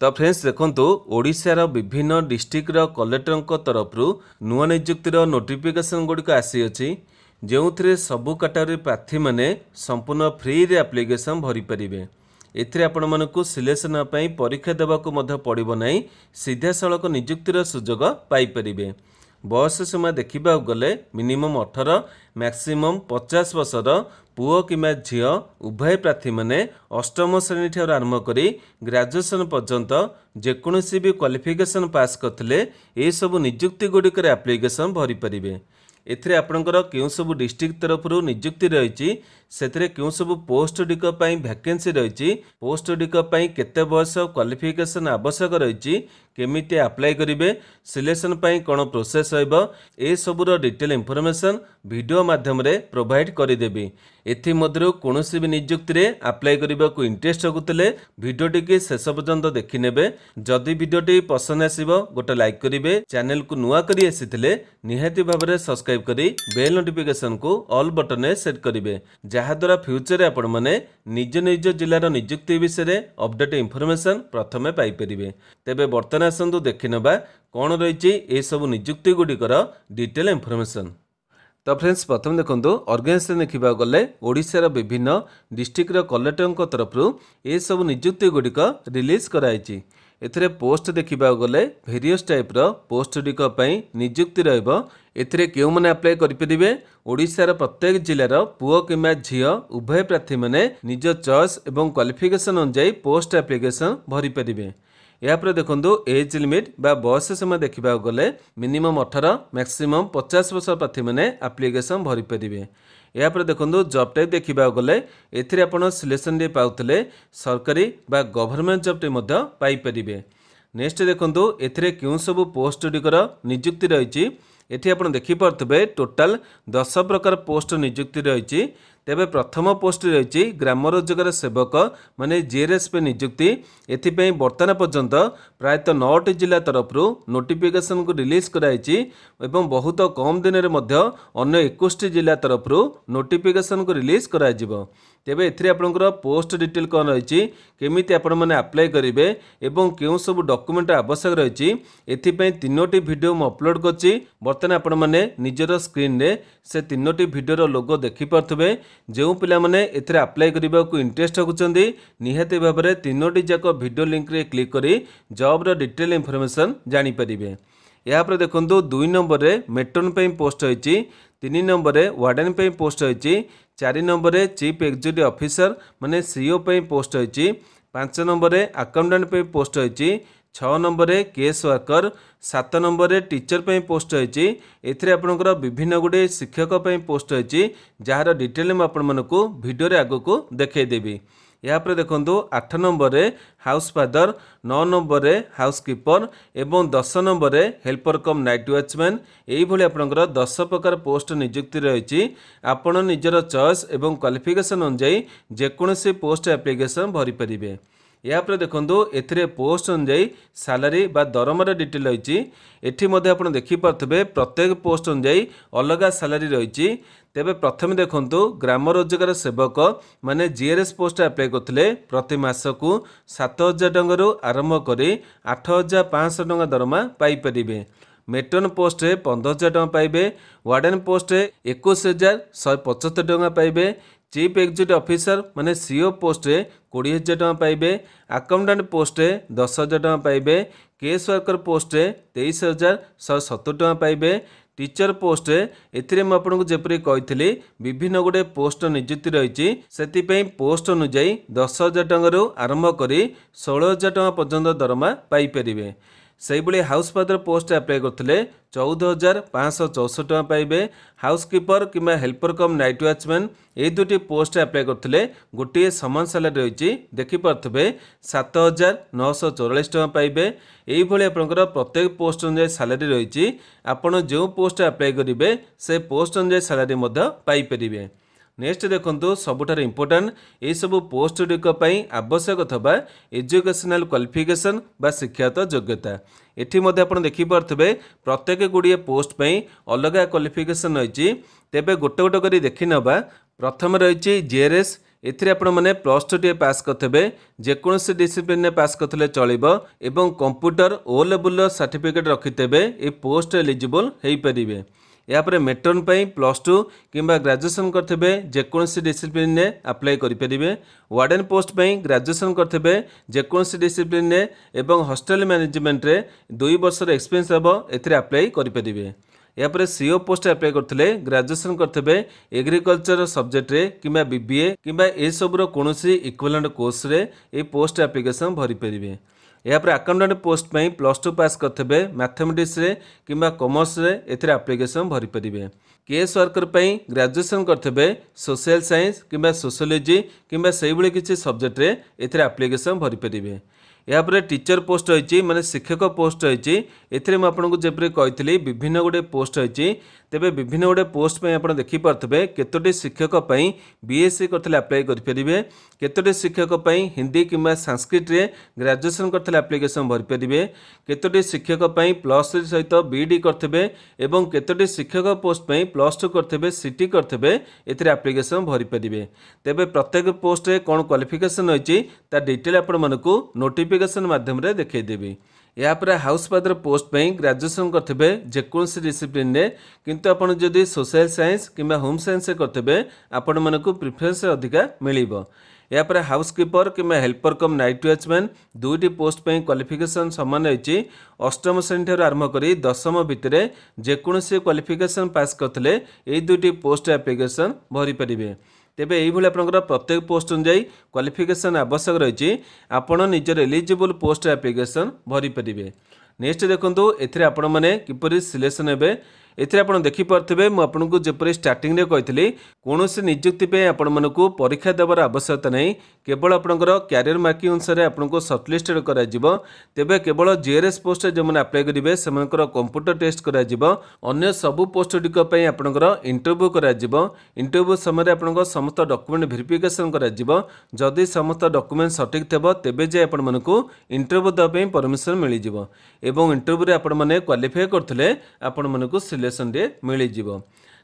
तो फ्रेंड्स देखंतु ओडिशार विभिन्न डिस्ट्रिक्टर कलेक्टर तरफ नुआ नियुक्तिर नोटिफिकेशन गुड़िक आसी अछि जो सबु कैटेगरी प्रार्थी माने संपूर्ण फ्री रे एप्लिकेशन भरी परिबे। एथिरे आपण मानकु सिलेक्शन पई परीक्षा देबाकू मध्य पड़िबो नाही, सीधा सड़क नियुक्तिर सुजोग पाई परिबे। बयस सीमा देखा गले मिनिमम 18 मैक्सिमम 50 वर्षर पुओ किंवा झील उभय प्रार्थी माने अष्टम श्रेणी ठार आरंभ करी ग्रेजुएशन पर्यंत जेकोसी भी क्वालिफिकेशन पास करथिले ए सब नियुक्ति गुड़िकर एप्लिकेशन भरी परिबे। एथिरे आपणकर केउ सब डिस्ट्रिक्ट तरफ नियुक्ति रही से केउ सब पोस्ट गुड़िक वैकेंसी रही पोस्ट गुड़िक केते बयस क्वालिफिकेशन आवश्यक रही केमिति अप्लाई करेंगे सिलेक्शन कौन प्रोसेस रहिबो ए सबुर डिटेल इनफॉरमेशन वीडियो माध्यम रे प्रोवाइड करदेवी। एथि मध्यरु कोनोसी भी नियुक्ति रे अप्लाई करबा को इंटरेस्ट रखुतले वीडियोटी के शेष पर्यंत देखि नेबे। जदि वीडियोटी पसंद आसीबो गोटे लाइक करिवे, चैनल को नुआ करी आसीथिले निहाती भाबरे सब्सक्राइब करी बेल नोटिफिकेशन को ऑल बटन रे सेट करिवे, जहा द्वारा फ्यूचर रे आपण माने निज निज जिल्लार नियुक्ति विषय रे अपडेट इनफॉरमेशन प्रथमे पाई परिवे। तेबे वर्तमान आसंतु देखि नेबा कोन रहिछि ए सब नियुक्ति गुडीकर डिटेल इनफॉरमेशन। तो फ्रेंड्स प्रथम देखो ऑर्गेनाइजेशन देखा गले ओडिशार विभिन्न डिस्ट्रिक्टर कलेक्टर तरफ ये सब नियुक्ति गुड़िक रिलीज कराई। एथिरे पोस्ट देखा गले भेरियस टाइप पोस्ट गुड़िक नियुक्ति रहिबो। एथिरे केउ माने अप्लाई करिपरिबे ओडिशार प्रत्येक जिल्लार पुओ किंवा झील उभय प्रार्थी माने निज चॉइस एवं क्वालिफिकेशन अनुसार पोस्ट एप्लिकेशन भरी परिबे। यापर देखो एज लिमिट बा बयस सीमा देखा गले मिनिमम 18 मैक्सिमम 50 वर्ष प्रार्थी मैंने एप्लिकेशन भरी पारे। यापर देखो जॉब टाइप देखा गले एथिरे आपण सिलेक्शन डे पाउतले सरकारी बा गवर्नमेंट जॉब टे पाई परिबे। नेक्स्ट देखो एथिरे क्यों सब पोस्ट गुड़िकर नियुक्ति रही एठी आपण देखि पारथबे टोटाल 10 प्रकार पोस्ट नियुक्ति रही। तेबे प्रथम पोस्ट रही ग्राम रोजगार सेवक माने जीआरएसपी नियुक्ति। एथिपई वर्तमान पर्यंत प्रायतः 9टी जिला तरफ नोटिफिकेशन को रिलीज कराई एवं बहुत कम दिन में अन्य 21टी जिला तरफ नोटिफिकेशन को रिलीज कराजिबो। तेबे एथिरे आपनकर पोस्ट डिटेल कौन रही केमिति आपण माने अप्लाई करेंगे एवं केउ सब डॉक्यूमेंट आवश्यक रही एथिपई 3टी वीडियो मु अपलोड करछि। वर्तमान आपण माने निजर स्क्रीन रे से 3टी वीडियो लोगो देखि पारथबे। जो पिला माने एथिरे अप्लाई करबा को इंटरेस्ट रखुचंदी निहाती भाबरे 3टी जाक वीडियो लिंक रे क्लिक करी जॉब रो डिटेल इनफॉरमेशन जानि परिबे। या पर देखंतु 2 नंबर रे मेट्रोन पे पोस्ट होईची, 3 नंबर रे वार्डन पे पोस्ट होईची, 4 नंबर रे चीफ एग्जीक्यूटिव ऑफिसर माने सीईओ पे पोस्ट होईची, 5 नंबर रे अकाउंटेंट पे पोस्ट होईची, 6 नंबर रे केस वर्कर, 7 नंबर रे टीचर पे पोस्ट होईची। एथिरे आपनकर विभिन्न गुडे शिक्षक पे पोस्ट होईची जहार डिटेल में आपण मानकु वीडियो रे आगो को देखाई देबी। यहाँ पर देखो 8 नंबर रे हाउस फादर, 9 नंबर रे हाउस कीपर एवं 10 नंबर रे हेल्पर कम नाइट वॉचमैन यही भाई आपंकर 10 प्रकार पोस्ट नियुक्ति रही। आपण निजर चॉइस एवं क्वालिफिकेशन अनुसार जेकोसी पोस्ट एप्लिकेशन भरी परिबे। यापर देखो एथिरे पोस्ट अनुसार सैलरी बा दरमार डिटेल रही। एठी मध्य आपण देखि पारथबे प्रत्येक पोस्ट अनुसार अलग सैलरी रही। तेबे प्रथम देखंतु ग्राम रोजगार सेवक माने जीआरएस पोस्ट अप्लाई करथिले प्रति मास को 7,000 टंका आरंभ करी 8,500 टंका दरमा पाई परिबे। मेट्रोन पोस्ट 15,000 टंका पाइबे, वार्डन पोस्ट 21,175 टंका पाइबे, चीफ एग्जीक्यूटिव ऑफिसर माने सीईओ पोस्ट 20,000 टंका पाइबे, अकाउंटेंट पोस्ट 10,000 टंका पाइबे, केस वर्कर पोस्ट 23,170 टंका पाइबे, टीचर पोस्ट एथिरे मैं आपको जेपरी कही विभिन्न गुडे पोस्ट नियुक्ति रही से पोस्ट अनुजाई 10,000 टंका आरंभ करी 16,000 टंका पर्यंत दरमा पाई परिबे। से हाउस फादर पोस्ट अप्लाई करते 14,564 टंका पाइबे। हाउस कीपर कि हेल्पर कम नाइट वॉचमैन ये 2टी पोस्ट अप्लाई करते गोटे समान सैलरी रही देखिपे 7,944 टंका पाइबे। यही आपंकर प्रत्येक पोस्ट अनुसार सैलरी रही। आपड़ जो पोस्ट अप्लाई करेंगे से पोस्ट अनुसार सैलरी पाई परिबे। नेक्स्ट देखंतु सबुठार इंपोर्टेंट ये सब पोस्ट गुड़िक आवश्यक अथवा एजुकेशनल क्वालिफिकेशन बा शिक्षागत योग्यता एठी मध्ये आपण देखि पारथबे प्रत्येक गुड़िए पोस्ट पई अलग क्वालिफिकेशन रही तेबे गोटे गोटे करी देखि नबा। प्रथम रही जीआरएस एथिरे आपण माने +2 टे पास करथबे जेकोसी डिसिप्लिन ने पास करथले चलिबो एवं कंप्यूटर ओ लेवल सर्टिफिकेट रखितेबे ए पोस्ट एलिजिबल हेई परिबे। यापर मेट्रन पई +2 किंबा ग्रेजुएशन करथबे जेकोसी डिसिप्लिन ने अप्लाई करि परिबे। वार्डन पोस्ट पई ग्रेजुएशन करथबे जेकोसी डिसिप्लिन ने एवं हॉस्टल मैनेजमेंट रे 2 वर्ष एक्सपीरियंस हबो एथिरे अप्लाई करि परिबे। यापर सीओ पोस्ट अप्लाई करथिले ग्रेजुएशन करथबे एग्रीकल्चर सब्जेक्ट रे किंबा बीबीए किंबा ए सबरो कोनोसी इक्विवेलेंट कोर्स रे ए पोस्ट एप्लिकेशन भरि परिबे। यापर अकाउंटेंट पोस्ट पई +2 पास करथबे मैथमेटिक्स रे किंबा कॉमर्स रे एथिरे एप्लिकेशन भरि परिबे। केस वर्कर पई ग्रेजुएशन करथबे सोशल साइंस किंबा सोशियोलॉजी किंबा सेही भली किछि सब्जेक्ट रे एथिरे एप्लिकेशन भरि परिबे। यापर टीचर पोस्ट रही माने शिक्षक पोस्ट रही एथिरे मैं आपको जेपरी कही विभिन्न गुड़े पोस्ट रही तेबे विभिन्न गुड़े पोस्ट पे आप देखिपे केतोटी शिक्षक बीएससी करते अप्लाई करेंगे केतोटी शिक्षक हिंदी किंबा संस्कृत रे ग्रेजुएशन करते एप्लिकेशन भरी पारे केतोटी शिक्षक +3 सहित बीडी करते एवं केतोटी शिक्षक पोस्ट +2 करते सीटी करते एथिरे एप्लिकेशन भरी पारे। तेबे प्रत्येक पोस्ट रे कौन क्वालिफिकेशन रही डिटेल आपण मानकु नोटिफिकेशन माध्यम रे देखैदेबी। यापर हाउस फादर पोस्ट पे ग्रेजुएशन करते जेकोसी डिसिप्लिन रे किंतु आपण जदि सोशल साइंस किंबा होम साइंस करते आपण मानकु प्रिफरेंस अधिका मिलिबो। यापर हाउसकीपर किंबा हेल्पर कम नाइट वॉचमैन दुईटी पोस्ट पे क्वालिफिकेशन समान रही अष्टम श्रेणी ठार आरंभ करी दशम भितर जेकोसी क्वालिफिकेशन पास करते ये दुईटी पोस्ट एप्लिकेशन भरी पारे। तेबे यही भाई आपंकर प्रत्येक पोस्ट अनुसार क्वालिफिकेशन आवश्यक रही आपण निजर एलिजिबल पोस्ट एप्लिकेशन भरी पारे। नेक्स्ट देखो एथिरे आपण माने किपरि सिलेक्शन हेबे एथिरे आपण देखि पारथिबे मु आपनको जेपरि स्टार्टिंग रे कहितली कोनोसी नियुक्ति पे आपण मानकु परीक्षा देवर आवश्यकता नहीं केवल आपणकर कैरियर मार्किंग अनुसार आपनको शॉर्टलिस्टेड करा जिवो। तेबे केवल जीआरएस पोस्ट जे माने अप्लाई करिवे सेमानकर कंप्यूटर टेस्ट करा जिवो अन्य सबु पोस्ट डिक पे आपणकर इंटरव्यू करा जिवो। इंटरव्यू समय आपणकर समस्त डॉक्यूमेंट वेरिफिकेशन करा जिवो जदि समस्त डॉक्यूमेंट सटीक थेबो तेबे जे आपण मानकु इंटरव्यू द पे परमिशन मिलि जिवो एवं इंटरव्यू रे आपण माने क्वालिफाई करथिले आपण मानकु सिलेक्शन रे मिलि जिवो।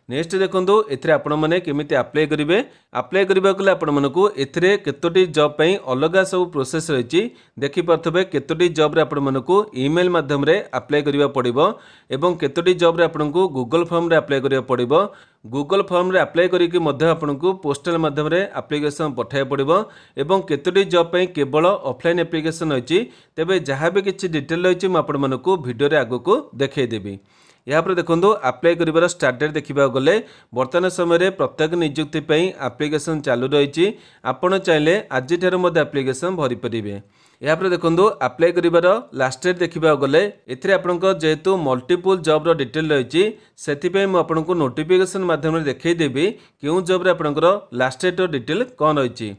नेक्स्ट देखो एथिरे आपण माने केमिति अप्लाई करिवे अप्लाई करबा कले आपण मानकु एथिरे केतोटी जॉब पई अलग सब प्रोसेस रही देखि पारथबे केतोटी जॉब रे आपण मानकु ईमेल माध्यम रे अप्लाई करिवा पड़िबो एवं केतोटी जॉब रे आपनकु गूगल फॉर्म रे अप्लाई करिवा पड़िबो। गूगल फॉर्म रे अप्लाई करिके मध्य आपनकु पोस्टल माध्यम रे एप्लिकेशन पठाय पड़िबो एवं केतोटी जॉब पई केवल ऑफलाइन एप्लिकेशन रही तेबे जहाँ भी किछि डिटेल रही मैं आपण मानकु वीडियो रे आगको देखै देबी। यापर देखो अप्लाई कर स्टार्ट डेट देखा गले बर्तमान समय प्रत्येक नियुक्ति एप्लिकेशन चालू रही आपण चाहिए आज एप्लिकेशन भरी पारे। यापर देखो अप्लाई कर लास्ट डेट देखा गले एथिरे आपनकर जेहेतु मल्टीपल जॉब डिटेल रही से मुझे नोटिफिकेशन माध्यम देखदेवी क्यों जॉब रे आपनकर लास्ट डेट डिटेल कौन रही।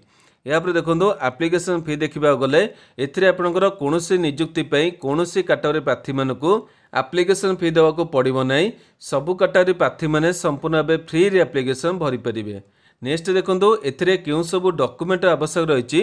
यापर देखो एप्लिकेशन फी देखा गले एथिरे आपनकर कोनोसी नियुक्ति कोनोसी कैटेगरी प्रार्थी मानकु एप्लिकेशन फी देवाक पड़ो ना सबु कैटेगरी प्रार्थी माने संपूर्ण भाव फ्री एप्लिकेशन भरी पारे। नेक्स्ट देखो एथिरे क्यों सब डॉक्यूमेंट आवश्यक रही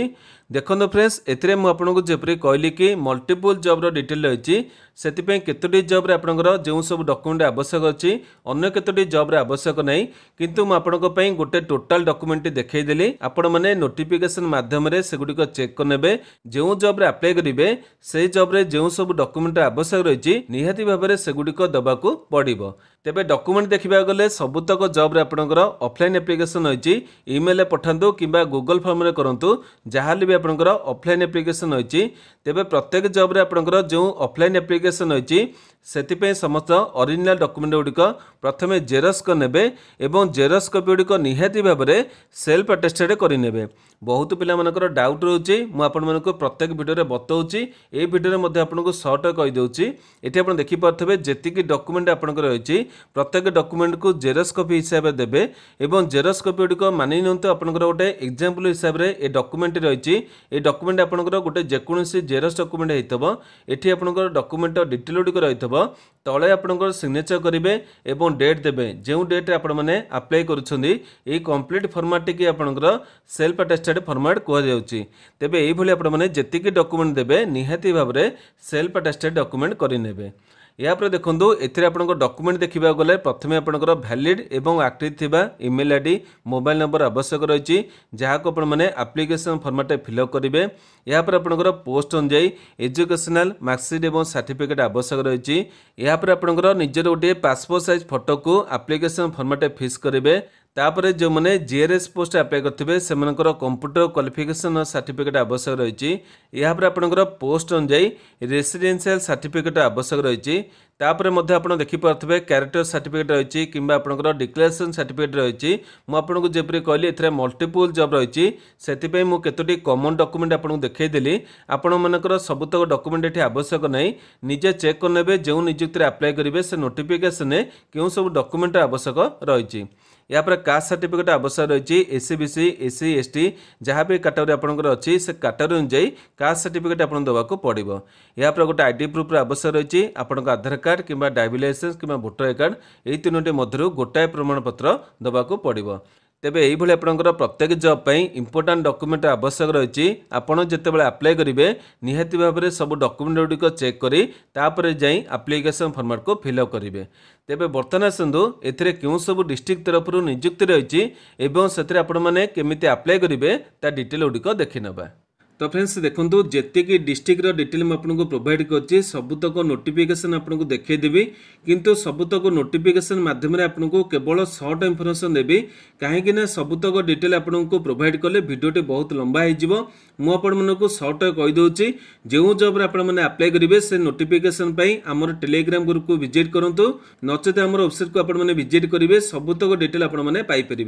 देखो फ्रेंड्स एथिरे मु आपनको जेपरि कहली कि मल्टीपल जॉब रो डिटेल रही से केतोटी जॉब रे आपनकर जो सब डॉक्यूमेंट आवश्यक अच्छी अन्य केतोटी जॉब रे आवश्यक नहीं किंतु मु आपनको पई गोटे टोटल डॉक्यूमेंट देखै देली आपण माने नोटिफिकेशन माध्यम रे सेगुडी को चेक करनेबे जो जॉब रे अप्लाई करिवे से जॉब रे जो सब डॉक्यूमेंट आवश्यक रही निहाती भाव में सेगुडी को दबाकू पड़िबो। तेबे डॉक्यूमेंट देखा गले सबुतक जॉब रे आपनकर ऑफलाइन एप्लिकेशन रही ईमेल पठांतु किंबा गूगल फॉर्म रे करंतु जहां भी आपनकर ऑफलाइन एप्लिकेशन रही तेबे प्रत्येक जॉब रे आपनकर जो ऑफलाइन एप्लिकेशन रही से समस्त ओरिजिनल डॉक्यूमेंट गुड़िक प्रथमे जेरक्स करने एवं जेरक्स कॉपी गुड़िक निहाती भाव में सेल्फ अटेस्टेड करने। बहुत पिला मानकर डाउट रोचे मुझे प्रत्येक वीडियो बताऊँगी ये वीडियो में आपको सर्ट कहीदे ये आप देखिपे जी डॉक्यूमेंट आपंकर रही प्रत्येक डॉक्यूमेंट को जेरक्स कॉपी हिसाब से देवे और जेरक्स कॉपी गुड़िक मानि नियंतु आपंकर गोटे एग्जांपल हिसाब से ये डॉक्यूमेंट रही ए डॉक्यूमेंट आपनकर गोटे जेकोसी जेरक्स डॉक्यूमेंट होइतबो एठी आपनकर डॉक्यूमेंट डिटेल गुडिक रहितबो तळे आपनकर सिग्नेचर करिवे एवं डेट देबे जे डेट आपण माने अप्लाई करूछंदी ए कंप्लीट फॉर्मेट की आपनकर सेल्फ अटेस्टेड फॉर्मेट कह जाउची तेबे एई भली आपण माने जेतिकी डॉक्यूमेंट देबे निहाती भाबरे सेल्फ अटेस्टेड डॉक्यूमेंट करि नेबे। यापर देखो एथिरे आपनको डॉक्यूमेंट देखा गले प्रथम आपनकर वैलिड एवं एक्टिव थिबा ईमेल आईडी मोबाइल नंबर आवश्यक रही जहाँ को आपने एप्लिकेशन फॉर्मेट फिलअप करेंगे। यापर आपनकर पोस्ट अनुजाई एजुकेशनल मार्कशीट एवं सर्टिफिकेट आवश्यक रही। यापर आपनकर निजर गोटे पासपोर्ट साइज फोटो को एप्लिकेशन फॉर्मेट फिक्स करेंगे। तापर जो मैंने जीआरएस पोस्ट अप्लाई करते से कंप्यूटर क्वालिफिकेशन सर्टिफिकेट आवश्यक रही। यापर आपनकर पोस्ट अनुजाई रेसिडेंशियल सर्टिफिकेट आवश्यक रही। तापर मध्य आप देखिपे क्यारेक्टर सर्टिफिकेट रही कि आपनकर डिक्लेरेशन सर्टिफिकेट रही। मुझे जपरी कहली ए मल्टीपल जॉब रही से मुझे कॉमन डॉक्यूमेंट आपको देखईदेली। आपण मानकर सबुतक डॉक्यूमेंट ये आवश्यक नहीं निजे चेक करने जो नियुक्ति अप्लाई करेंगे से नोटिफिकेशन क्यों सब डॉक्यूमेंट आवश्यक रही। यापर कास्ट सर्टिफिकेट आवश्यक रही। एससी बीसी एससी एसटी जहाँ भी कैटेगरी आपंकर अच्छी से कैटेगरी अनुसार कास्ट सर्टिफिकेट आप देवाक पड़ो। यापर गोटे आईडी प्रूफ आवश्यक रही आपंक आधार कार्ड कि ड्राइविंग लाइसेंस कि वोटर कार्ड यही तीनोटी मध्य गोटाए प्रमाणपत्र देवाक पड़ो। तेबे यही भली आपनकर प्रत्येक जॉब पई इंपोर्टेंट डॉक्यूमेंट आवश्यक रही। आपड़ जितेबाला अप्लाई करेंगे निहाती भाव में सब डॉक्यूमेंट गुडिक चेक करी तापर जाई एप्लिकेशन फॉर्मेट को फिलअप करेंगे। तेबे बर्तमान आसतु एथिरे क्यों सब डिस्ट्रिक्ट तरफ नियुक्ति रही एवं से आपण मैंने केमिति अप्लाई करेंगे ता डिटेल गुडिक देखि नबा। तो फ्रेंड्स देखो जी डिस्ट्रिक्ट डिटेल मुझे प्रोवाइड कर सबुतक नोटिफिकेशन आपको देखईदेवी किंतु सबुतक नोटिफिकेशन माध्यम आपको केवल सर्ट इनफॉरमेशन देवी कहीं सबुतक डिटेल आपको प्रोवाइड कले भिडियोटी बहुत लंबा हो मुझे सर्ट कहीदे जो जॉब आपने अप्लाई करेंगे से नोटिफिकेशन आमर टेलीग्राम ग्रुप को विजिट करूँ नचेत आम वेबसाइट को आपने विजिट करेंगे सबुतक डिटेल आपने पाइपर।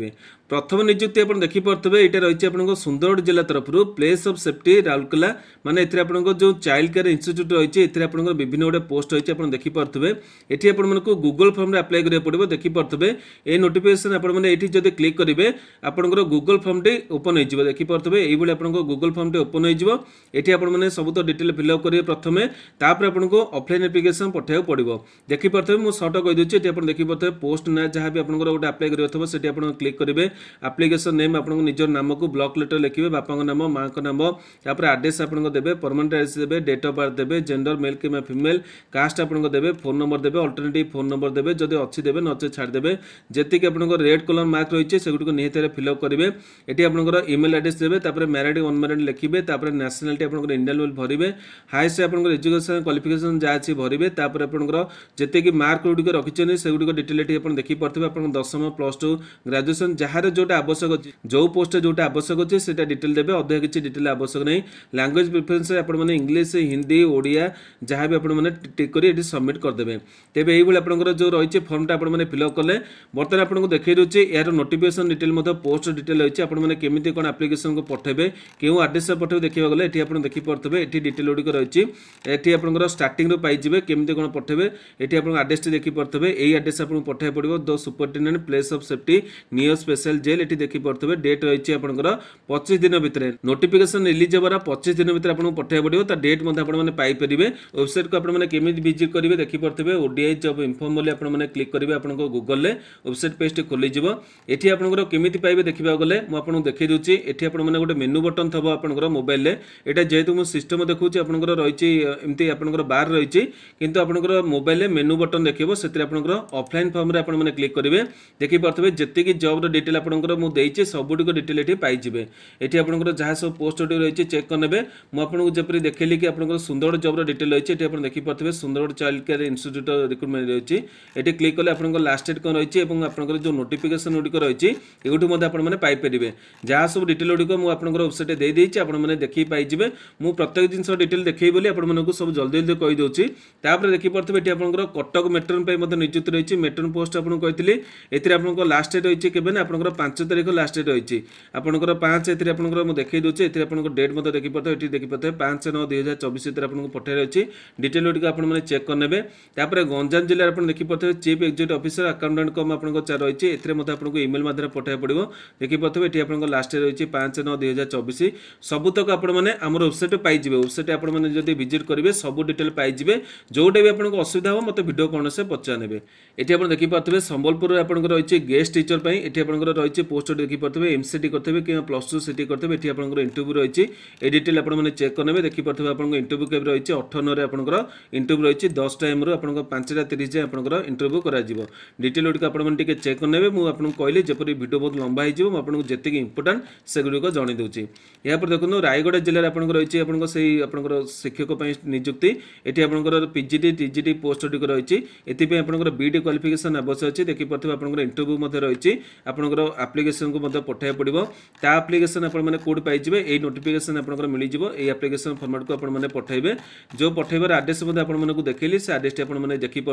प्रथम नियुक्ति आप देखिपे ये रही है सुंदरगढ़ जिला तरफ प्लेस ऑफ राउरकेला माने एथिरे आपनको जो चाइल्ड केयर इंस्टीट्यूट रही है आपनको विभिन्न गोटे पोस्ट रही है देखिपे ये आपको गूगल फॉर्म रे अप्लाई करिया पड़िबो। देखिपे ये नोटिफिकेशन आपने जब क्लिक करेंगे आपंकर गूगल फॉर्म टी ओपन हो देखिपे ये आपको गूगल फॉर्म टी ओपन होती आपने सब डिटेल फिलअप करेंगे प्रथम तापर आपको ऑफलाइन एप्लिकेशन पठाइबा पड़ो। देखिपे मुझे सर्ट कहीदे देखिपे पोस्ट ना जहाँ भी आपको गोटे अप्लाई करेंगे से क्लिक करेंगे एप्लिकेशन नेम आपको निजर नाम को ब्लॉक लेटर लिखे बापा नाम माँ का नाम यापर एड्रेस आपको देवे परमानेंट एड्रेस देवे डेट ऑफ बर्थ देवे जेंडर मेल कि फीमेल कास्ट आपको देवे फोन नंबर देवे अल्टरनेटिव फोन नंबर देवे जदि अच्छी देवे नचे छाड़देवे जी आपको रेड कलर मार्क रही है सेगुड़ी निहत फिलअप करेंगे। ये आपको ईमेल एड्रेस देवे मैरिड अनमैरिड लिखिए नेशनालिटी आपको इंडियन लेवल भरवे हाईएस्ट आपको एजुकेशन क्वालिफिकेशन जहाँ अच्छी भरवे आपंकर जी मार्क गुडिक रखिंट सेगुड़ी डिटेल ये देखिपे आप दशम प्लस टू ग्राजुएसन जहाँ जोटा आवश्यक अच्छी जो पोस्ट जोटा आवश्यक अच्छे से डिटेल देवे अधिक किसी डिटेल आवश्यक नहीं। लैंग्वेज प्रिफरेंस आपने इंग्लिश हिंदी ओडिया जहाँ भी आपने टिक कर सबमिट करदे। तेज यही आपंकर जो रही है फर्मटा आपने फिलअप कले बर्तमान आपको देखई दूसरे यार नोटिफिकेशन डिटेल पोस्ट डिटेल रही है आपने केमी कौन एप्लिकेशन को पठेबे क्यों एड्रेस पठेबे देखा गले ये आप देखिपे ये डिटेल गुडिक रही है ये आपंकर स्टार्टिंग पाइबे केमी कौन पठेबे ये आप एड्रेस देखिपे यही एड्रेस आपको पठाई पड़ो the superintendent place of safety near special jail ये देखिपे डेट रही है आपंकर 25 दिन भितर नोटिफिकेशन रिलीज होबार 25 दिन भितर आपको पठाई पड़ो डेट आपने पाइपर। वेबसाइट को आपने केमी विजिट करेंगे देखिपे ओडीआई जॉब इनफॉर्म बोली आपने क्लिक करेंगे आपको गूगल वेबसाइट पेज टी खोलीज ये आपंकर केमी पाइबे देखा गले मुझे देखई दूसरी ये आपने गोटे मेनू बटन थब आपंकर मोबाइल यहाँ जेहेतु मुझे सिस्टम देखूँ आपंकर रही एमती आपंकर बार रही किंतु आपंकर मोबाइल मेनू बटन देखो से ऑफलाइन फॉर्म रे आपने क्लिक करेंगे देखिपे जी जॉब डिटेल आपंकर मुझे सबुटिक डिटेल ये पाइबे। ये आपंकर जहाँ सब पोस्ट रही चेक करने मुझे जपरी देखली कि आप सुंदरगढ़ जॉब डिटेल रही है ये देखिपे Sundargarh child care institute recruitment रही है ये क्लिक कले आप लास्ट डेट कौन रही है आपंकर जो नोटिफिकेशन गुडिक रही है आपने पाइपर जहाँ सब डिटेल गुडिक मुझे वेबसाइट दे देती आपने देखी पाइबे मु प्रत्येक जिन डिटेल देखी बोली आपको सब जल्दी जल्दी कहीदे। तापर देखिपे ये आपंकर कटक मेट्रोन नियुक्ति रही है मेट्रोन पोस्ट आपको कही ये आपको लास्ट डेट रही है केवे आपंकर 5 तारीख लास्ट डेट रही है आपंकर 5 आपंकर देखई दूसरे ये आपको डेट मतलब देखिपे ये देखिपे 5/9/2024 आपको पठाई रही डिटेल गुडिक आपने चेक करने। तापर गंजाम जिले में देखिपे chief executive officer accountant cum आपको रही है आपको ईमेल माध्यम पठाई पड़ो देखिपे ये आपको लास्ट रही है 5/9/2024 सबुतक आपण मैंने आम वेबसाइट पाइबे वेबसाइट आपण मैंने जब विजिट करेंगे सब डिटेल पाइबे जोटा भी आपको असुविधा हो मत भिडियो कौन से पचारे ये आप देखिपे संबलपुर आपंकर रही गेस्ट टीचर पर ये आपंकर रही पोस्ट देखिपे एमसीटी करते कि +2 सीटी करते ये आपंकर इंटरव्यू रही ये डिटेल आपने चेक करेंगे देखिपे आप इंटरव्यू के रही 58 आपंकर इंटरव्यू रही 10 टाइम आप 5:30 जाए आपंकर इंटरव्यू कर डिटेल गुड़िक आपने चेक करने मुझे कहली जपरी भिडियो बहुत लंबा हो जी इंपोर्टाट से गुड़िक जन दूसरी यापर देखो रायगढ़ जिले में आपंकर रही आपंकर शिक्षक नियुक्ति ये आपंकर पीजीटी टीजीटी पोस्ट गुड़िक रही ये आपंकर बीडी क्वालिफिकेशन आवश्यक अच्छी देखिपे आपंकर इंटरव्यू रही आपंकर आप्लिकेसन को पठाया पड़ो ता आप्लिकेसन आपने कौट पाइबे ये नोटिफिकेशन आपंकर मिल जाए आप्लिकेसन फॉर्मेट को आपने पठेबे जो पठेबार आड्रेस आपको देखली से आड्रेस आपने देखिपे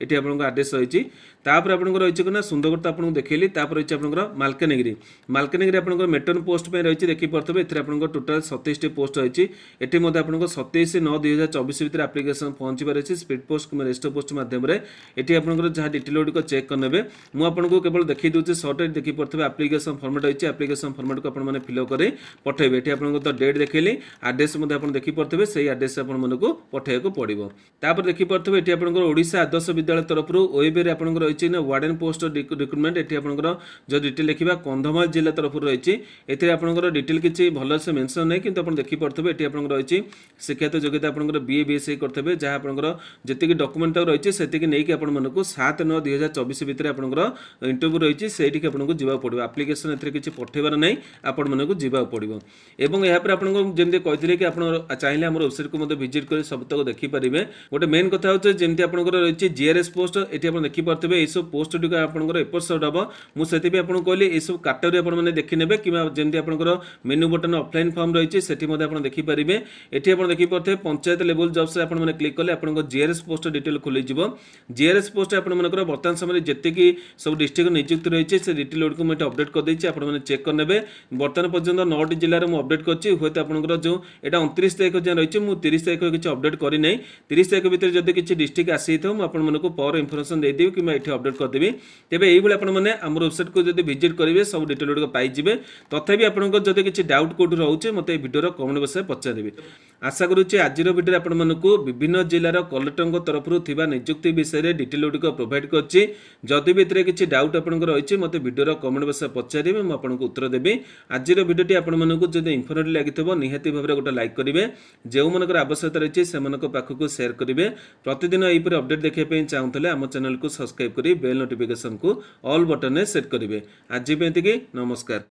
ये आपंकर आड्रेस रही आपंकर रही ना सुंदरगढ़ तो आपको देखली रही आपंकर मालकानगिरी मालकानगिरी आपंकर मेट्रोन पोस्ट रही देखिपे ये टोटाल 27 पोस्ट रही ये 27/9/2024 भितर आप्लिकेसन पहुँचबार अच्छी स्पीड पोस्ट रेस्ट पोस्ट मध्यम ये आपंकर जहाँ डिटेल गुड़िक चेक करने मुझे केवल देखी दूसरी सर्ट देखिपे आप्लिकेसन फॉर्मेट रही आप्लिकेसन फॉर्मेट को आपने फिलअप कर पठेबे ये आपको तो डेट देखली आड्रेस देखिपे से आड्रेस आपको पठाइक पड़ो तापर देखिपे ये आपंकर ओडिशा आदर्श विद्यालय तरफ ओएबी आपंकर रही वार्डन पोस्ट रिक्रुटमेंट ये आपंकर जो डिटेल देखा कंधमाल जिला तरफ रही ये आपंकर डिटेल किसी भल से मेंशन नहीं कि देखिपे ये आपंकर रही शिक्षागत योग्यता आपंकर बीए बीएससी करते जहाँ आपंकर जी डॉक्यूमेंट रही से नहीं आपको 7/9/2024 भितर आपंकर इंटरव्यू रही से आपको जावाक पड़ो आप्लिकेसन ए किसी पठेबार नहीं आपण मानक जावाक पड़ो एवं यहाँ आपको जमी कहते कि आप चाहिए आम वेबसाइट को विजिट कर सबतक देखिपारे गोटे मेन कथा हो जमी आपंकर रही जीआरएस पोस्ट ये आप देखिपे ये पोस्ट गुड़िक आपंकर एपट सट हम मुझे आपको कहली ये सब कैटेगरी आपने देखने कि जमी आपंकर मेनू बटन ऑफलाइन फॉर्म रही है आप देखिपारे ये आप देखिपे पंचायत लेवल जॉब्स आपने क्लिक कले आप जीआरएस पोस्ट डिटेल खोल जीआरएस पोस्ट आपंकर बर्तमान समय जी सब डिस्ट्रिक्ट नियुक्ति रही है डिटेल गुड़िक मुझे अपडेट कर देती आपने चेक करने बर्तमान पर्यटन 9टी जिले में अपडेट करती हूँ आपंकर जो यहाँ 29 तारीख जहाँ रही है 30 तारीख किसी अपडेट करना 30 तारीख भितर जब किसी डिस्ट्रिक्ट आसी था मुझे पावर इनफर्मेशन देदेवी कि ये अपडेट करदेवी तेज ये आपने आम वेबसाइट को जब विजिट करेंगे सब डिटेल गुड़िक पाइबे तथापि आपंकर जब किसी डाउट कौट रोचे मत भिडियो कमेंट बक्स में पचारे आशा करुच्चे आज भिडियो आपको विभिन्न जिलार कलेक्टर तरफ नियुक्ति विषय में डिटेल गुड़िक प्रोवाइड करछि जदि भी एथिरे किछि डाउट आपनकर रहिछि मते वीडियो कमेंट बॉक्स में पचारिबे मैं आपनको उत्तर देबी आजिर वीडियोटी आपनमनकु जदि इन्फॉर्मेटिव लागिथबो निहाती भाबरे गोटे लाइक करिवे जेउ मनकर आवश्यकता रहिछि सेमानक पाखकु शेयर करिवे प्रतिदिन एहिपरि अपडेट देखिया पई चाहुतले हम चैनल को सब्सक्राइब करि बेल नोटिफिकेशन को ऑल बटन में सेट करिवे आज एतिकी नमस्कार।